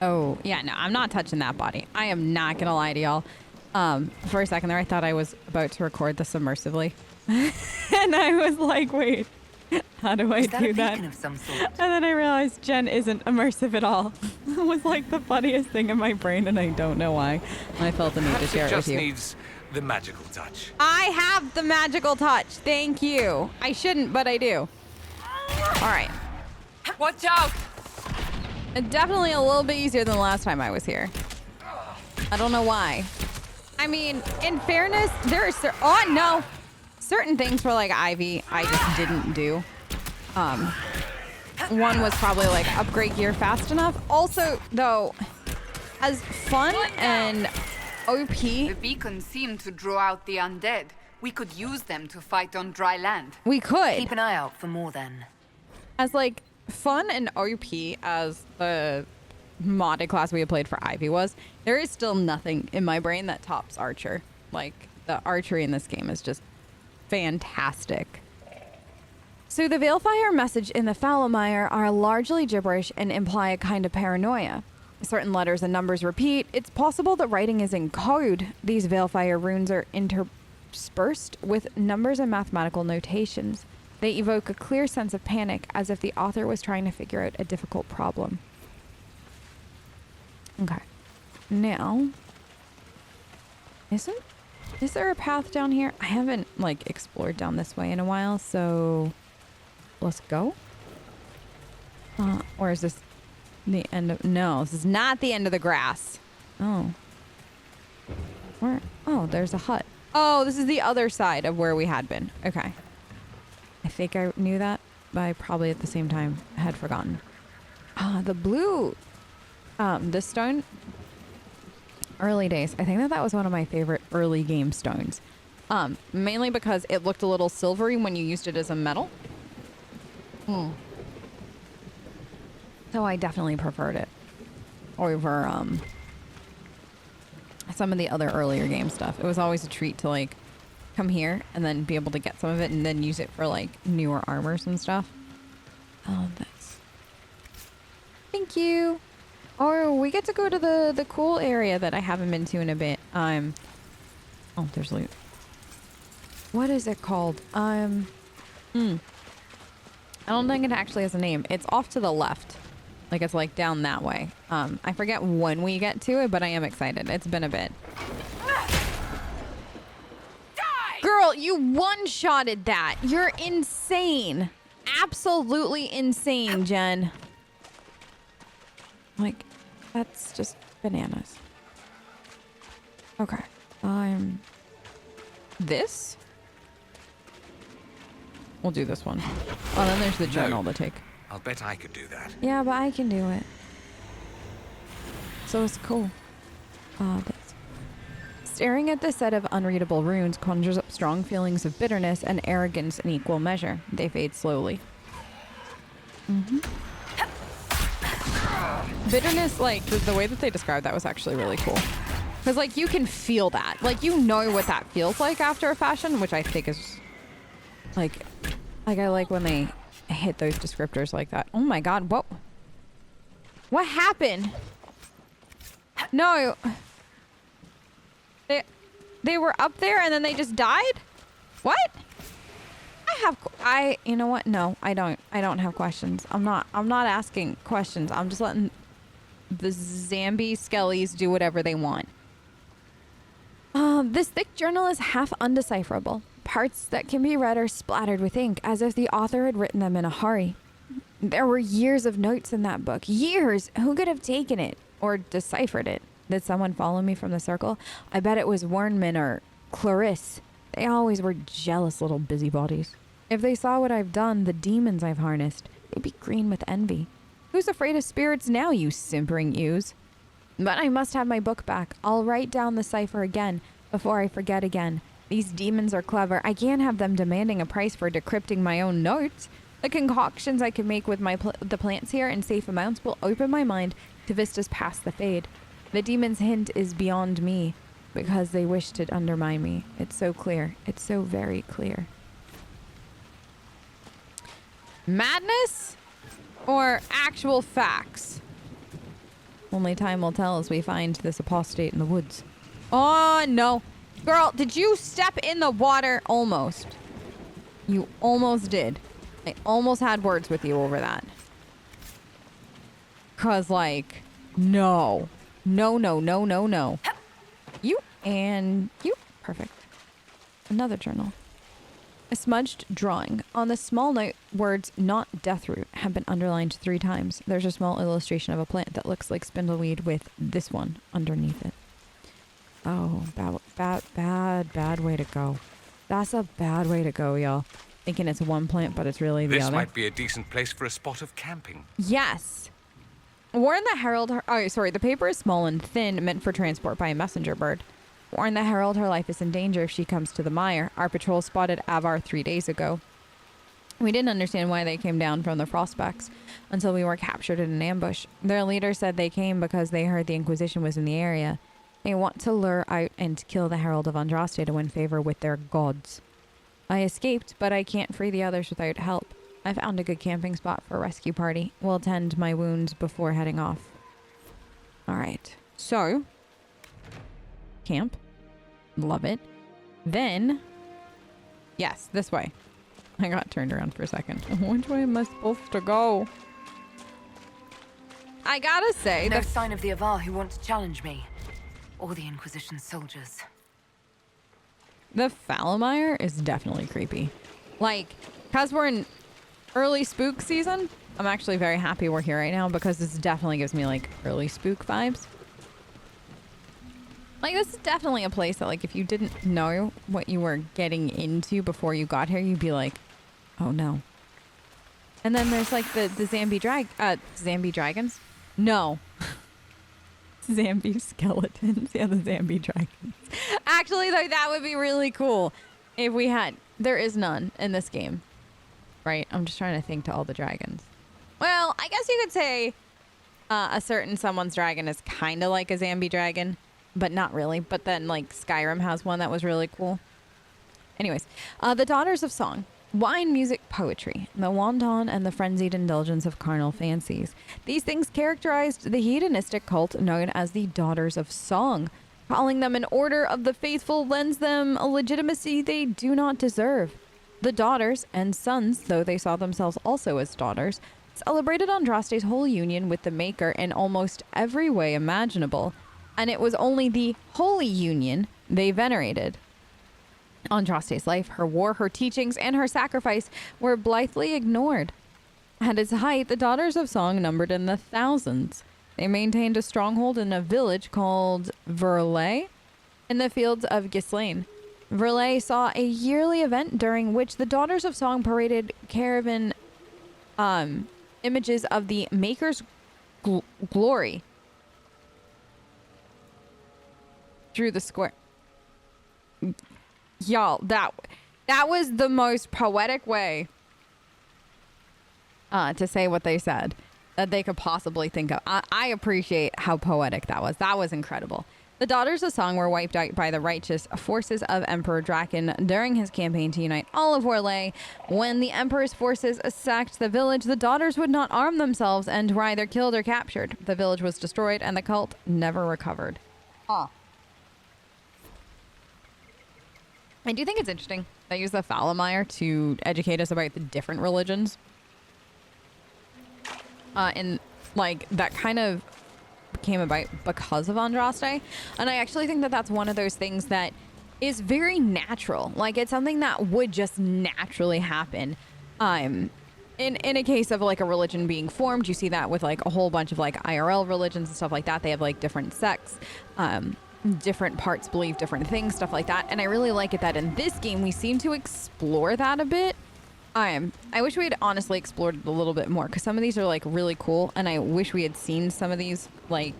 Oh, yeah, no, I'm not touching that body. I am not gonna lie to y'all. For a second there, I thought I was about to record this immersively. And I was like, wait, how do I do that? Of some sort? And then I realized Jen isn't immersive at all. It was like the funniest thing in my brain, and I don't know why. And I felt the need to share it with you. It just needs the magical touch. I have the magical touch. Thank you. I shouldn't, but I do. All right. Watch out! Definitely a little bit easier than the last time I was here. I don't know why. I mean, in fairness, there are oh no, certain things for like Ivy I just didn't do. One was probably like upgrade gear fast enough. Also, though, as fun and OP, The beacons seem to draw out the undead. We could use them to fight on dry land. we could. Keep an eye out for more then. As like fun and OP as the modded class we had played for Ivy was, there is still nothing in my brain that tops Archer. Like, the archery in this game is just fantastic. So the Veilfire message in the Fallow are largely gibberish and imply a kind of paranoia. Certain letters and numbers repeat. It's possible that writing is in code. These Veilfire runes are interspersed with numbers and mathematical notations. They evoke a clear sense of panic, as if the author was trying to figure out a difficult problem. Okay. Now, is there a path down here? I haven't, like, explored down this way in a while, so let's go. Or is this the end of... No, this is not the end of the grass. Oh. Where? Oh, there's a hut. Oh, this is the other side of where we had been. Okay. I think I knew that, but I probably at the same time had forgotten. The blue... this stone, early days. I think that was one of my favorite early game stones. Mainly because it looked a little silvery when you used it as a metal. So I definitely preferred it over some of the other earlier game stuff. It was always a treat to like come here and then be able to get some of it and then use it for like newer armors and stuff. Oh, that's... Thank you. Oh, we get to go to the cool area that I haven't been to in a bit. Oh, there's loot. What is it called? I don't think it actually has a name. It's off to the left. Like, it's like down that way. I forget when we get to it, but I am excited. It's been a bit. Girl, you one-shotted that. You're insane. Absolutely insane, Jen. Like, that's just bananas. Okay. This? We'll do this one. Oh, then there's the journal to take. I'll bet I could do that. Yeah, but I can do it. So it's cool. This. Staring at the set of unreadable runes conjures up strong feelings of bitterness and arrogance in equal measure. They fade slowly. Bitterness, like, the way that they described that was actually really cool. Because, like, you can feel that. Like, you know what that feels like after a fashion, which I think is, like I like when they hit those descriptors like that. Oh my god, what happened? No. They were up there and then they just died? What? You know what? No, I don't have questions. I'm not asking questions. I'm just letting the Zambi skellies do whatever they want. This thick journal is half undecipherable. Parts that can be read are splattered with ink, as if the author had written them in a hurry. There were years of notes in that book. Years! Who could have taken it? Or deciphered it? Did someone follow me from the circle? I bet it was Wernman or Clarisse. They always were jealous little busybodies. If they saw what I've done, the demons I've harnessed, they'd be green with envy. Who's afraid of spirits now, you simpering ewes? But I must have my book back. I'll write down the cipher again, before I forget again. These demons are clever. I can't have them demanding a price for decrypting my own notes. The concoctions I can make with the plants here in safe amounts will open my mind to vistas past the fade. The demon's hint is beyond me, because they wish to undermine me. It's so clear. It's so very clear. Madness or actual facts? Only time will tell as we find this apostate in the woods. Oh, no. Girl, did you step in the water? Almost. You almost did. I almost had words with you over that. Cause, like, no. No, no, no, no, no. You and you. Perfect. Another journal. A smudged drawing. On the small note, words "not deathroot" have been underlined 3 times. There's a small illustration of a plant that looks like spindleweed with this one underneath it. Oh, bad way to go. That's a bad way to go, y'all. Thinking it's one plant, but it's really the other. This might be a decent place for a spot of camping. Yes. Warn the herald. The paper is small and thin, meant for transport by a messenger bird. Warn the herald her life is in danger if she comes to the mire. Our patrol spotted Avar 3 days ago. We didn't understand why they came down from the frostbacks until we were captured in an ambush. Their leader said they came because they heard the Inquisition was in the area. They want to lure out and kill the Herald of Andraste to win favor with their gods. I escaped, but I can't free the others without help. I found a good camping spot for a rescue party. We'll tend my wounds before heading off. Alright, so... camp. Love it. Then... yes, this way. I got turned around for a second. Which way am I supposed to go? I gotta say... no sign of the Avar who want to challenge me. Or the Inquisition soldiers. The Fallow is definitely creepy. Like, because we're in early spook season, I'm actually very happy we're here right now because this definitely gives me, like, early spook vibes. Like, this is definitely a place that, like, if you didn't know what you were getting into before you got here, you'd be like, oh, no. And then there's, like, the Zambi dragons? No. Zambi skeletons. Yeah, the Zambi dragons. Actually, though, that would be really cool if we had... there is none in this game. Right? I'm just trying to think to all the dragons. Well, I guess you could say a certain someone's dragon is kind of like a Zambi dragon, but not really. But then, like, Skyrim has one that was really cool. Anyways, the Daughters of Song. Wine, music, poetry, the wanton and the frenzied indulgence of carnal fancies. These things characterized the hedonistic cult known as the Daughters of Song. Calling them an order of the faithful lends them a legitimacy they do not deserve. The daughters and sons, though they saw themselves also as daughters, celebrated Andraste's whole union with the Maker in almost every way imaginable, and it was only the Holy Union they venerated. Andraste's life, her war, her teachings, and her sacrifice were blithely ignored. At its height, the Daughters of Song numbered in the thousands. They maintained a stronghold in a village called Verlay in the fields of Gislaine. Verlay saw a yearly event during which the Daughters of Song paraded caravan images of the Maker's glory through the square. Y'all, that was the most poetic way to say what they said that they could possibly think of. I appreciate how poetic that was. That was incredible. The Daughters of Song were wiped out by the righteous forces of Emperor Draken during his campaign to unite all of Warlay. When the Emperor's forces sacked the village, the daughters would not arm themselves and were either killed or captured. The village was destroyed and the cult never recovered. I do think it's interesting. They use the Fallow to educate us about the different religions. And, like, that kind of came about because of Andraste. And I actually think that that's one of those things that is very natural. Like, it's something that would just naturally happen. In a case of, like, a religion being formed, you see that with, like, a whole bunch of, like, IRL religions and stuff like that. They have, like, different sects. Different parts believe different things, stuff like that. And I really like it that in this game we seem to explore that a bit. I wish we had honestly explored it a little bit more because some of these are like really cool, and I wish we had seen some of these like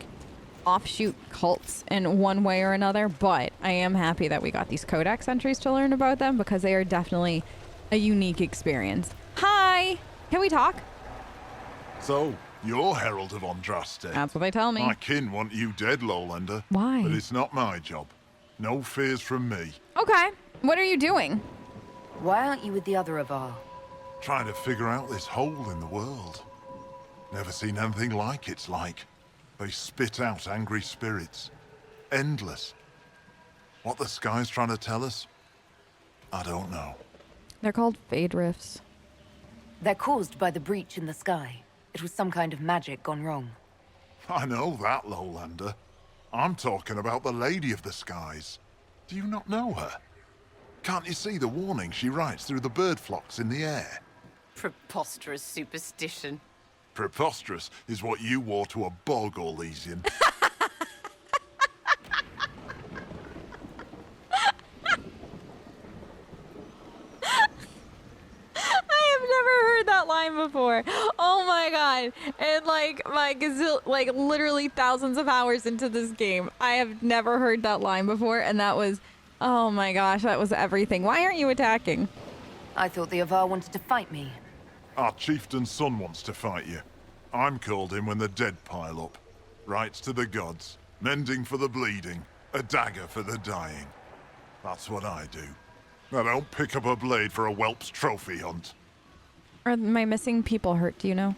offshoot cults in one way or another. But I am happy that we got these codex entries to learn about them because they are definitely a unique experience. Hi, can we talk? So, you're Herald of Andraste. That's what they tell me. My kin want you dead, Lowlander. Why? But it's not my job. No fears from me. Okay, what are you doing? Why aren't you with the other Avar? Trying to figure out this hole in the world. Never seen anything like it's like. They spit out angry spirits. Endless. What the sky's trying to tell us? I don't know. They're called fade rifts. They're caused by the breach in the sky. It was some kind of magic gone wrong. I know that, Lowlander. I'm talking about the Lady of the Skies. Do you not know her? Can't you see the warning she writes through the bird flocks in the air? Preposterous superstition. Preposterous is what you wore to a bog, Orlesian. That line before. Oh my god. And like literally thousands of hours into this game, I have never heard that line before, and that was, oh my gosh, that was everything. Why aren't you attacking? I thought the Avar wanted to fight me. Our chieftain's son wants to fight you. I'm called in when the dead pile up. Rites to the gods, mending for the bleeding, a dagger for the dying. That's what I do. I don't pick up a blade for a whelp's trophy hunt. Are my missing people hurt, do you know?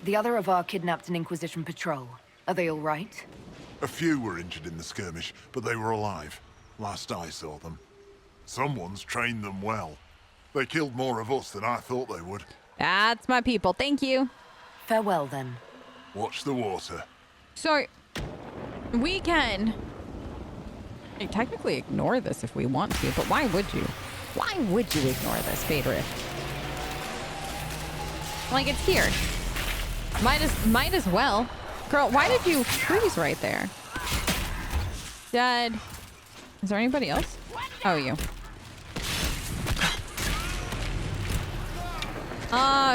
The other Avar kidnapped an Inquisition patrol. Are they all right? A few were injured in the skirmish, but they were alive. Last I saw them. Someone's trained them well. They killed more of us than I thought they would. That's my people. Thank you. Farewell, then. Watch the water. So, we can technically ignore this if we want to, but why would you? Why would you ignore this, Fade Rift? Like, it's here. Might as well. Girl, why did you freeze right there? Dead. Is there anybody else? Oh, you.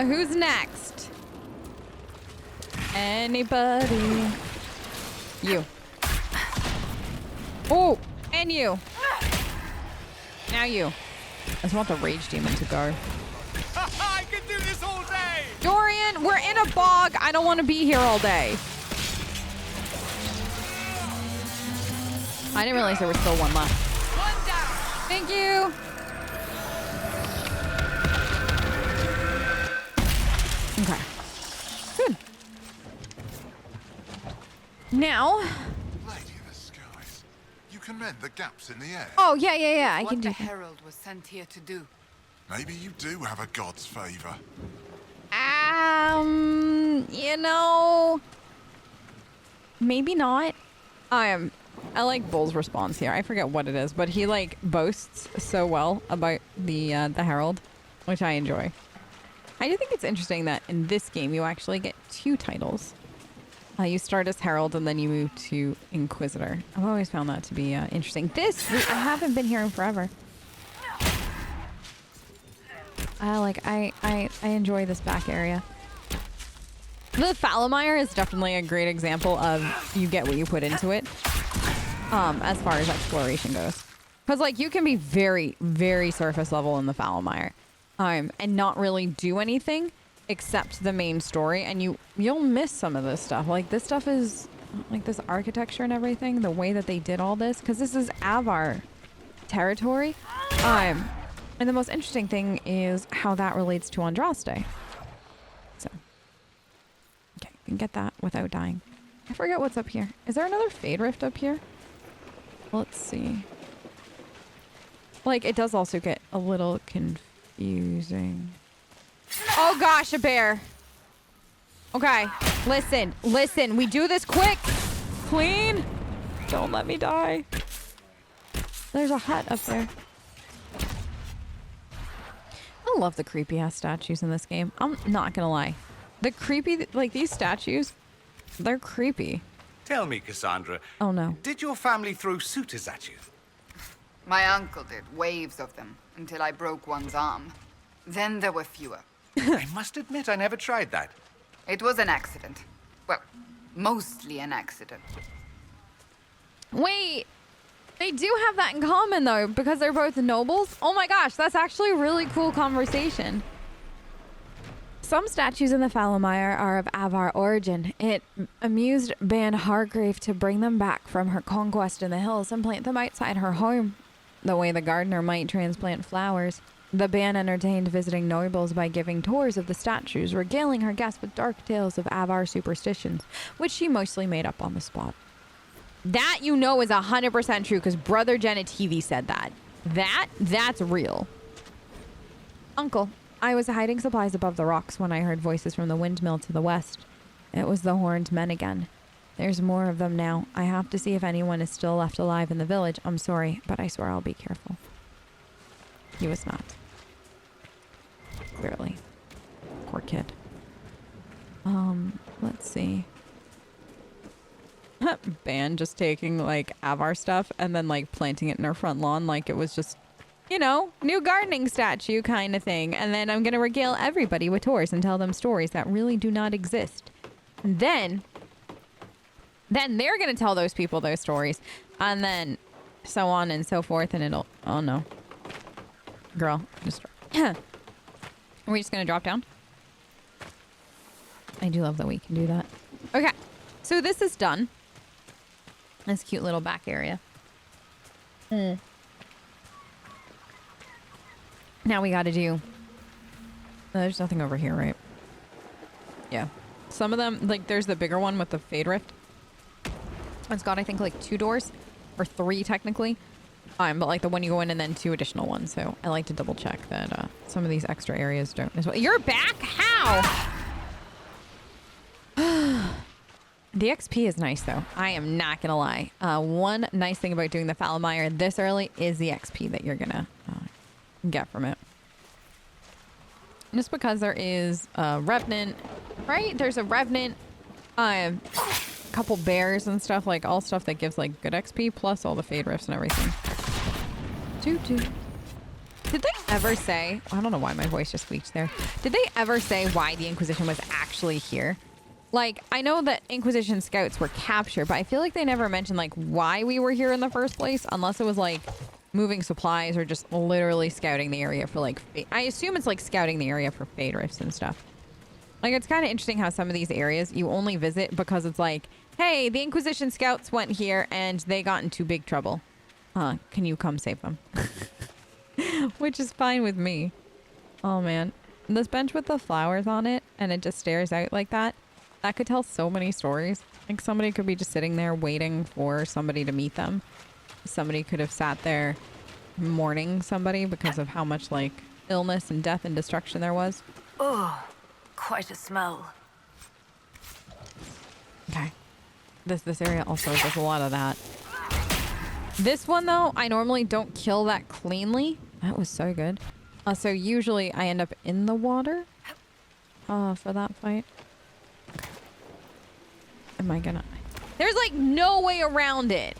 Who's next? Anybody? You. Oh, and you. Now you. I just want the rage demon to go. I can do this all day! Dorian, we're in a bog. I don't want to be here all day. I didn't realize there was still one left. One down. Thank you. Okay. Good. Now. Lady of the Skies, you can mend the gaps in the air. Oh, yeah. I What can the do that. Herald was sent here to do. Maybe you do have a god's favor. You know, maybe not. I like Bull's response here. I forget what it is, but he like boasts so well about the Herald, which I enjoy. I do think it's interesting that in this game you actually get two titles. You start as Herald and then you move to Inquisitor. I've always found that to be interesting. I haven't been here in forever. I enjoy this back area. The Fallow is definitely a great example of you get what you put into it, as far as exploration goes. Because like you can be very, very surface level in the Fallow, and not really do anything except the main story, and you'll miss some of this stuff. Like this stuff is like this architecture and everything, the way that they did all this, because this is Avar territory. And the most interesting thing is how that relates to Andraste. So, okay, you can get that without dying. I forget what's up here. Is there another Fade Rift up here? Let's see. Like, it does also get a little confusing. Oh gosh, a bear. Okay, listen. We do this quick. Clean. Don't let me die. There's a hut up there. I love the creepy ass statues in this game. I'm not gonna lie. The creepy, like these statues, they're creepy. Tell me, Cassandra. Oh no. Did your family throw suitors at you? My uncle did, waves of them, until I broke one's arm. Then there were fewer. I must admit, I never tried that. It was an accident. Well, mostly an accident. Wait, they do have that in common though, because they're both nobles. Oh my gosh, that's actually a really cool conversation. Some statues in the Fallowmire are of Avar origin. It amused Ban Hargrave to bring them back from her conquest in the hills and plant them outside her home, the way the gardener might transplant flowers. The band entertained visiting nobles by giving tours of the statues, regaling her guests with dark tales of Avar superstitions, which she mostly made up on the spot. That you know is 100% true because Brother Genitivi said that. That's real. Uncle, I was hiding supplies above the rocks when I heard voices from the windmill to the west. It was the horned men again. There's more of them now. I have to see if anyone is still left alive in the village. I'm sorry, but I swear I'll be careful. He was not. Clearly. Poor kid. Let's see. Ban just taking like Avar stuff and then like planting it in her front lawn like it was just, you know, new gardening statue kind of thing. And then I'm gonna regale everybody with tours and tell them stories that really do not exist. And then they're gonna tell those people those stories, and then so on and so forth, and it'll, oh no. Girl, just are we just gonna drop down? I do love that we can do that. Okay, so this is done. This cute little back area. Now we gotta do... there's nothing over here, right? Yeah. Some of them, like there's the bigger one with the Fade Rift. It's got, I think, like 2 doors. Or 3, technically. But like the one you go in and then 2 additional ones. So I like to double check that some of these extra areas don't as well. You're back? How? The XP is nice, though. I am not going to lie. One nice thing about doing the Fallow Mire this early is the XP that you're going to get from it. Just because there is a Revenant, right? There's a Revenant, a couple bears and stuff, like all stuff that gives like good XP, plus all the Fade Rifts and everything. Did they ever say, I don't know why my voice just squeaked there. Did they ever say why the Inquisition was actually here? Like, I know that Inquisition scouts were captured, but I feel like they never mentioned, like, why we were here in the first place, unless it was, like, moving supplies or just literally scouting the area for, like, I assume it's, like, scouting the area for Fade Rifts and stuff. Like, it's kind of interesting how some of these areas you only visit because it's like, hey, the Inquisition scouts went here and they got into big trouble. Can you come save them? Which is fine with me. Oh, man. This bench with the flowers on it, and it just stares out like that. That could tell so many stories. Like somebody could be just sitting there waiting for somebody to meet them. Somebody could have sat there mourning somebody because of how much like illness and death and destruction there was. Oh, quite a smell. Okay. This area also does a lot of that. This one though, I normally don't kill that cleanly. That was so good. So usually I end up in the water for that fight. Am I gonna... There's like no way around it.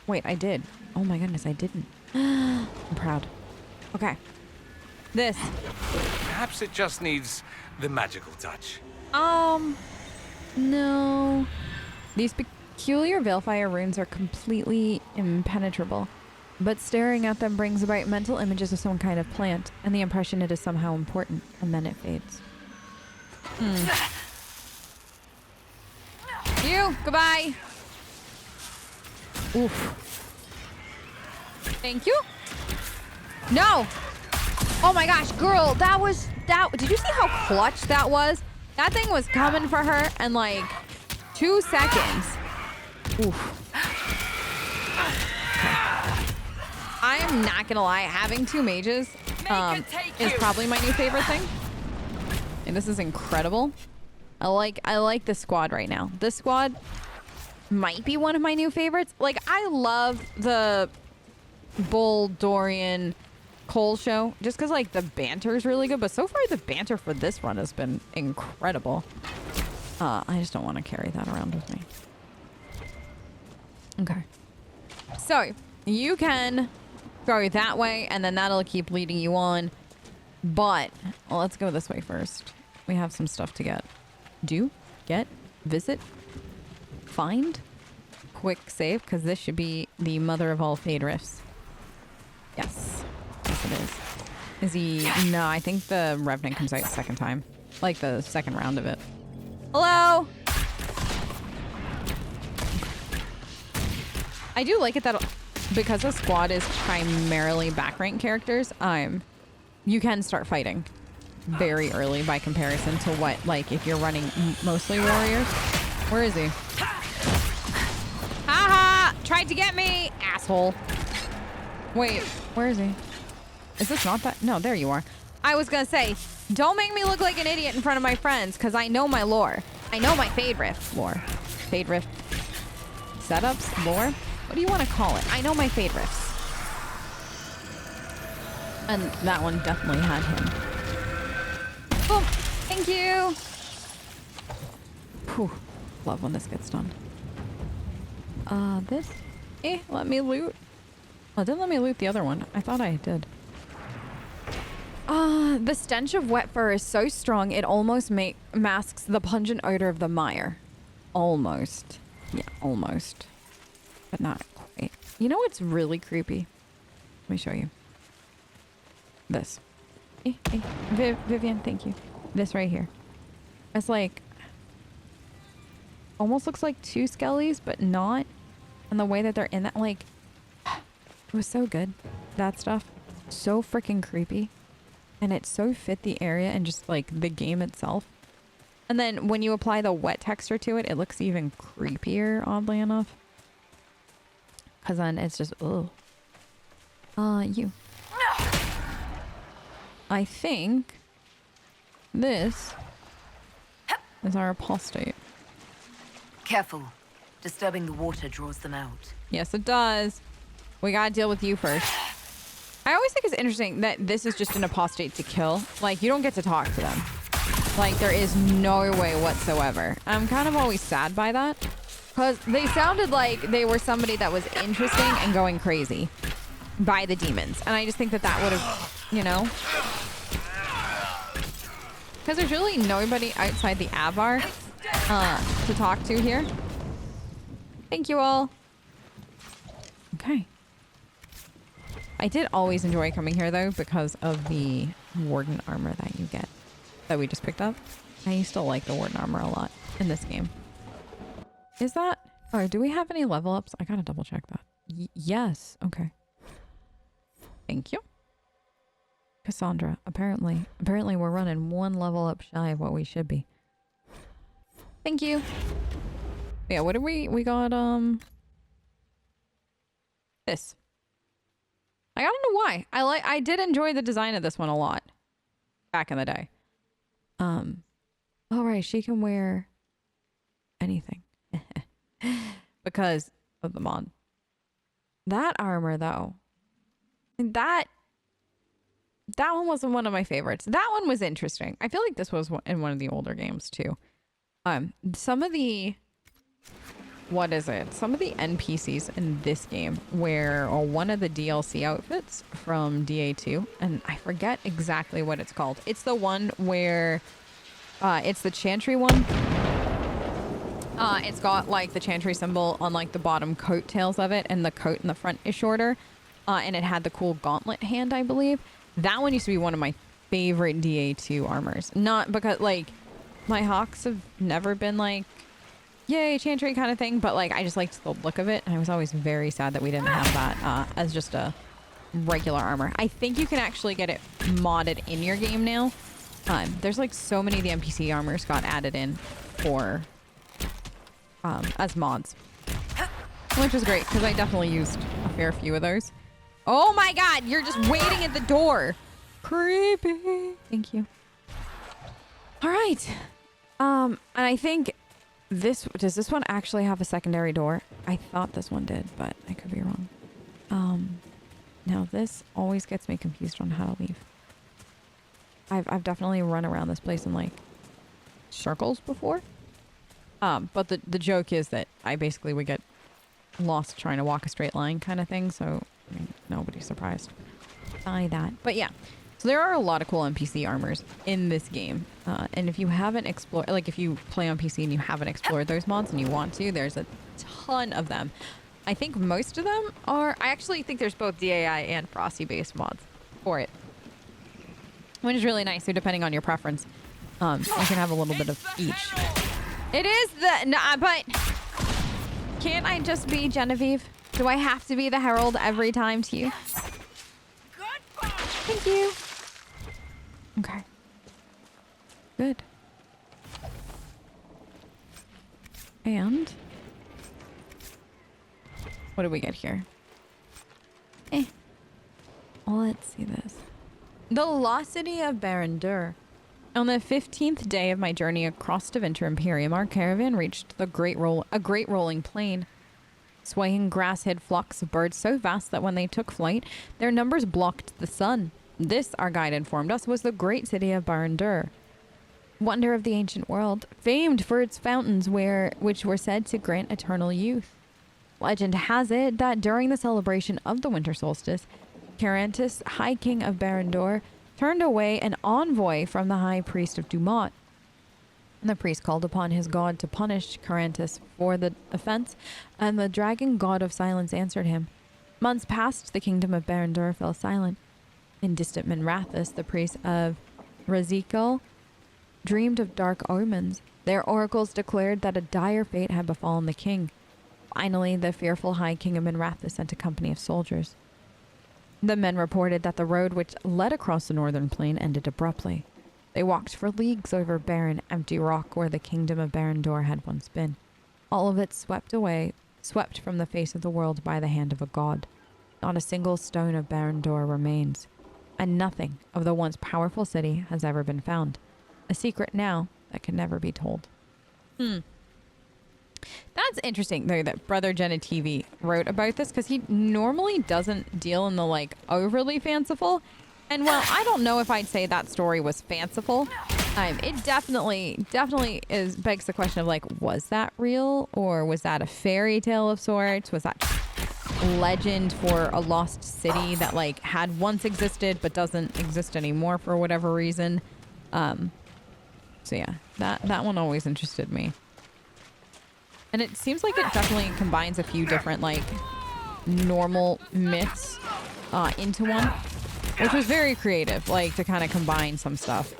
Wait, I did. Oh my goodness, I didn't. I'm proud. Okay. This. Perhaps it just needs the magical touch. No. These peculiar Veilfire runes are completely impenetrable. But staring at them brings about mental images of some kind of plant, and the impression it is somehow important, and then it fades. You, goodbye. Oof. Thank you. No. Oh my gosh, girl, that was, did you see how clutch that was? That thing was coming for her in like 2 seconds. Oof. I am not gonna lie, having 2 mages is probably my new favorite thing. And this is incredible. I like this squad right now. This squad might be one of my new favorites. Like, I love the Bull, Dorian, Cole show just because like the banter is really good, but so far the banter for this run has been incredible. I just don't want to carry that around with me. Okay. So you can go that way and then that'll keep leading you on. But well, let's go this way first. We have some stuff to get. Visit, find, quick save, because this should be the mother of all Fade Rifts. Yes. Yes, it is. Is he... No, I think the Revenant comes out the second time. Like the second round of it. Hello? I do like it that because the squad is primarily back rank characters, you can start fighting very early by comparison to what, like, if you're running mostly warriors. Where is he? Haha! Tried to get me! Asshole. Wait, where is he? Is this not that? No, there you are. I was gonna say, don't make me look like an idiot in front of my friends, because I know my lore. I know my favorite lore. Favorite setups? Lore? What do you want to call it? I know my favorites. And that one definitely had him. Oh, thank you. Whew. Love when this gets done. This? Let me loot. Oh, it didn't let me loot the other one. I thought I did. The stench of wet fur is so strong it almost masks the pungent odor of the mire. Almost. Yeah, almost. But not quite. You know what's really creepy? Let me show you. This. Vivian, thank you. This right here. It's like... almost looks like two skellies, but not. And the way that they're in that, like... it was so good. That stuff. So freaking creepy. And it so fit the area and just, like, the game itself. And then when you apply the wet texture to it, it looks even creepier, oddly enough. Because then it's just, ugh. You. I think this is our apostate. Careful. Disturbing the water draws them out. Yes, it does. We gotta deal with you first. I always think it's interesting that this is just an apostate to kill. Like, you don't get to talk to them. Like, there is no way whatsoever. I'm kind of always sad by that. Because they sounded like they were somebody that was interesting and going crazy by the demons. And I just think that that would have, you know... because there's really nobody outside the Avar to talk to here. Thank you all. Okay. I did always enjoy coming here, though, because of the Warden armor that you get. That we just picked up. I used to like the Warden armor a lot in this game. Is that... or do we have any level ups? I gotta double check that. Yes. Okay. Thank you. Cassandra. Apparently we're running one level up shy of what we should be. Thank you. Yeah, what did we got, this. I don't know why. I did enjoy the design of this one a lot. Back in the day. Oh right, she can wear anything. Because of the mod. That armor, though. That one wasn't one of my favorites. That one was interesting. I feel like this was in one of the older games, too. Some of the... what is it? Some of the NPCs in this game wear one of the DLC outfits from DA2. And I forget exactly what it's called. It's the one where... it's the Chantry one. It's got, like, the Chantry symbol on, like, the bottom coattails of it. And the coat in the front is shorter. And it had the cool gauntlet hand, I believe. That one used to be one of my favorite DA2 armors. Not because, like, my Hawks have never been, like, yay, Chantry kind of thing. But, like, I just liked the look of it. And I was always very sad that we didn't have that as just a regular armor. I think you can actually get it modded in your game now. There's, like, so many of the NPC armors got added in for... as mods. Which was great, because I definitely used a fair few of those. Oh my god, you're just waiting at the door. Creepy. Thank you. Alright. And I think does this one actually have a secondary door? I thought this one did, but I could be wrong. Now this always gets me confused on how to leave. I've definitely run around this place in, like, circles before. But the joke is that I basically would get lost trying to walk a straight line kind of thing, so I mean, nobody's surprised by that. But yeah, so there are a lot of cool NPC armors in this game. And if you haven't explored, like if you play on PC and you haven't explored those mods and you want to, there's a ton of them. I think most of them are, I actually think there's both DAI and Frosty based mods for it. Which is really nice, so depending on your preference, you can have a little bit of each. It is the... but... can't I just be Genevieve? Do I have to be the herald every time to you? Thank you. Okay. Good. And what do we get here? Well, let's see this. The lost city of Barandur. On the 15th day of my journey across the Winter Imperium, our caravan reached a great rolling plain. Swaying grass hid flocks of birds so vast that when they took flight, their numbers blocked the sun. This, our guide informed us, was the great city of Barandur. Wonder of the ancient world, famed for its fountains which were said to grant eternal youth. Legend has it that during the celebration of the winter solstice, Carantus, High King of Barandur, turned away an envoy from the High Priest of Dumont. The priest called upon his god to punish Carantus for the offense, and the dragon god of silence answered him. Months passed, the kingdom of Barandur fell silent. In distant Minrathous, the priests of Razikal dreamed of dark omens. Their oracles declared that a dire fate had befallen the king. Finally, the fearful High King of Minrathous sent a company of soldiers. The men reported that the road which led across the northern plain ended abruptly. They walked for leagues over barren, empty rock where the kingdom of Barandur had once been. All of it swept from the face of the world by the hand of a god. Not a single stone of Barandur remains, and nothing of the once powerful city has ever been found. A secret now that can never be told. That's interesting, though, that Brother Genitivi wrote about this, because he normally doesn't deal in the, like, overly fanciful. And, well, I don't know if I'd say that story was fanciful. It definitely begs the question of, like, was that real? Or was that a fairy tale of sorts? Was that legend for a lost city that, like, had once existed but doesn't exist anymore for whatever reason? So, yeah, that one always interested me. And it seems like it definitely combines a few different, like, normal myths into one, which was very creative, like, to kind of combine some stuff.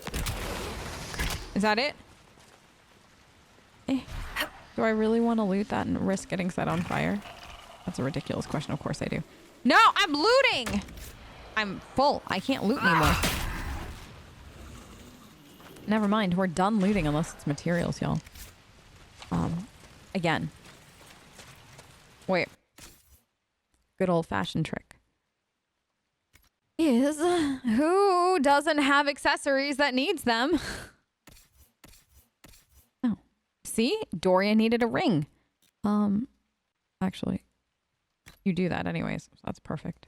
Is that it? Do I really want to loot that and risk getting set on fire? That's a ridiculous question. Of course I do. No, I'm looting! I'm full. I can't loot anymore. Never mind. We're done looting unless it's materials, y'all. Again. Wait. Good old-fashioned trick. Is who doesn't have accessories that needs them? Oh. See? Doria needed a ring. Actually, you do that anyways. So that's perfect.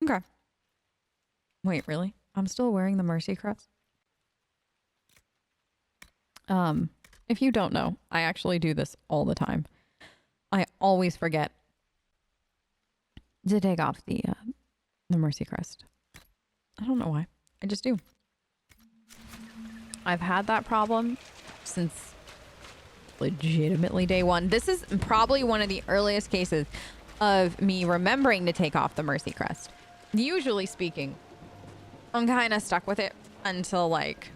Okay. Wait, really? I'm still wearing the Mercy Crest? If you don't know, I actually do this all the time. I always forget to take off the Mercy Crest. I don't know why. I just do. I've had that problem since legitimately day one. This is probably one of the earliest cases of me remembering to take off the Mercy Crest. Usually speaking, I'm kind of stuck with it until, like,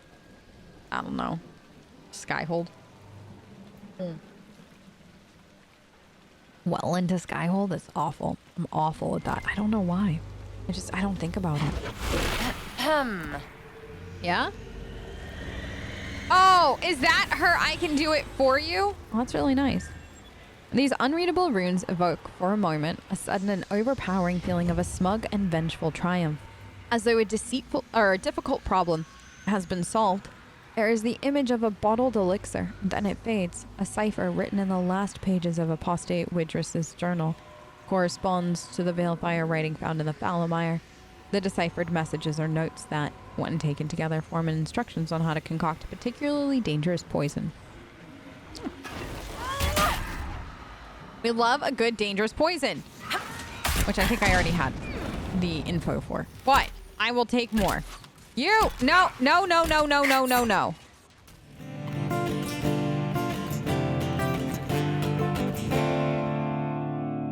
I don't know, Skyhold. Well into Skyhold? That's awful. I'm awful at that. I don't know why. I don't think about it. Yeah? Oh, is that her? I can do it for you? Oh, that's really nice. These unreadable runes evoke, for a moment, a sudden and overpowering feeling of a smug and vengeful triumph. As though a difficult problem has been solved. There is the image of a bottled elixir, then it fades. A cipher written in the last pages of apostate Widris's journal corresponds to the Veilfire writing found in the Fallow. The deciphered messages are notes that, when taken together, form instructions on how to concoct particularly dangerous poison. We love a good dangerous poison, which I think I already had the info for. But I will take more. You! No, no, no, no, no, no, no, no.